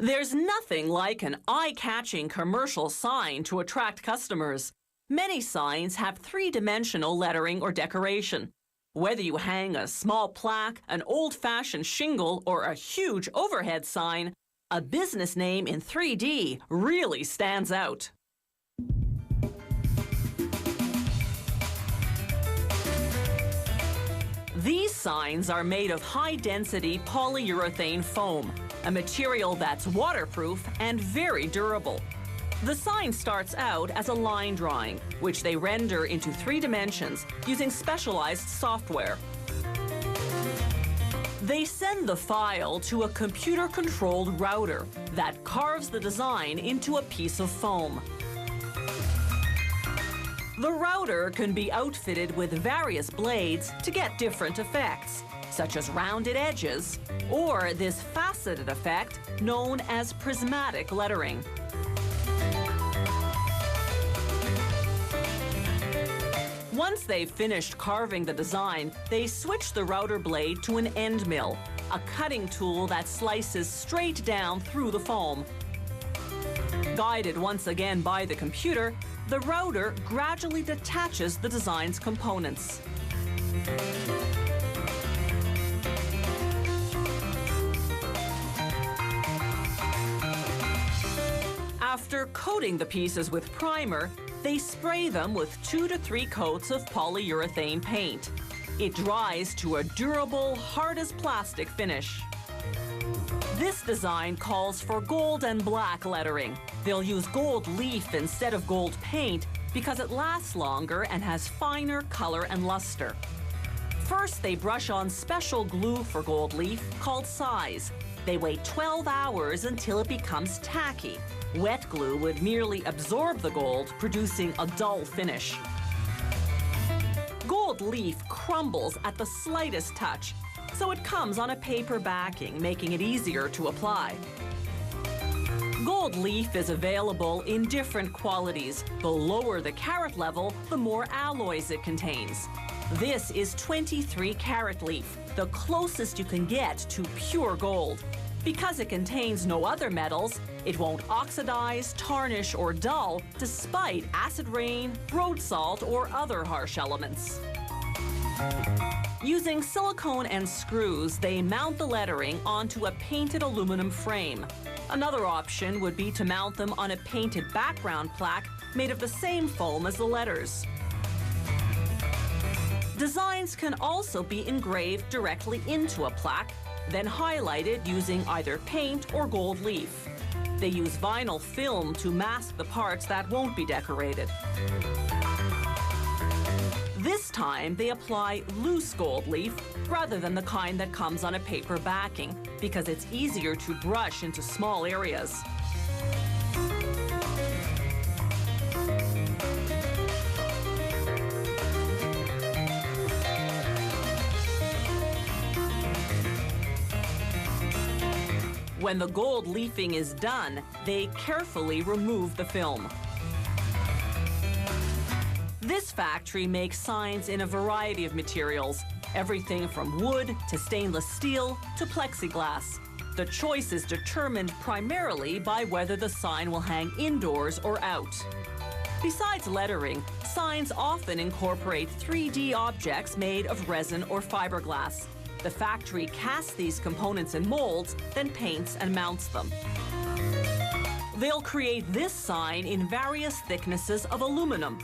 There's nothing like an eye-catching commercial sign to attract customers. Many signs have three-dimensional lettering or decoration. Whether you hang a small plaque, an old-fashioned shingle, or a huge overhead sign, a business name in 3D really stands out. These signs are made of high-density polyurethane foam, a material that's waterproof and very durable. The sign starts out as a line drawing, which they render into 3 dimensions using specialized software. They send the file to a computer-controlled router that carves the design into a piece of foam. The router can be outfitted with various blades to get different effects, such as rounded edges, or this faceted effect known as prismatic lettering. Once they've finished carving the design, they switch the router blade to an end mill, a cutting tool that slices straight down through the foam. Guided once again by the computer, the router gradually detaches the design's components. After coating the pieces with primer, they spray them with 2 to 3 coats of polyurethane paint. It dries to a durable, hard-as-plastic finish. This design calls for gold and black lettering. They'll use gold leaf instead of gold paint because it lasts longer and has finer color and luster. First, they brush on special glue for gold leaf called size. They wait 12 hours until it becomes tacky. Wet glue would merely absorb the gold, producing a dull finish. Gold leaf crumbles at the slightest touch, so it comes on a paper backing, making it easier to apply. Gold leaf is available in different qualities. The lower the carat level, the more alloys it contains. This is 23 carat leaf, the closest you can get to pure gold. Because it contains no other metals, it won't oxidize, tarnish, or dull, despite acid rain, road salt, or other harsh elements. Using silicone and screws, they mount the lettering onto a painted aluminum frame. Another option would be to mount them on a painted background plaque made of the same foam as the letters. Designs can also be engraved directly into a plaque, then highlighted using either paint or gold leaf. They use vinyl film to mask the parts that won't be decorated. This time, they apply loose gold leaf rather than the kind that comes on a paper backing, because it's easier to brush into small areas. When the gold leafing is done, they carefully remove the film. This factory makes signs in a variety of materials, everything from wood to stainless steel to plexiglass. The choice is determined primarily by whether the sign will hang indoors or out. Besides lettering, signs often incorporate 3D objects made of resin or fiberglass. The factory casts these components in molds, then paints and mounts them. They'll create this sign in various thicknesses of aluminum.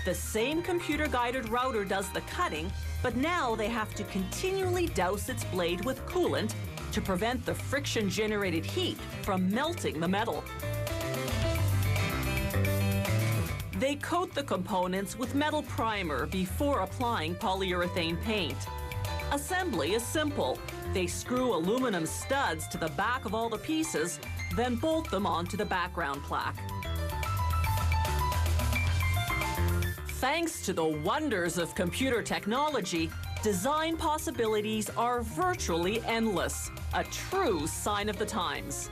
The same computer-guided router does the cutting, but now they have to continually douse its blade with coolant to prevent the friction-generated heat from melting the metal. They coat the components with metal primer before applying polyurethane paint. Assembly is simple. They screw aluminum studs to the back of all the pieces, then bolt them onto the background plaque. Thanks to the wonders of computer technology, design possibilities are virtually endless, a true sign of the times.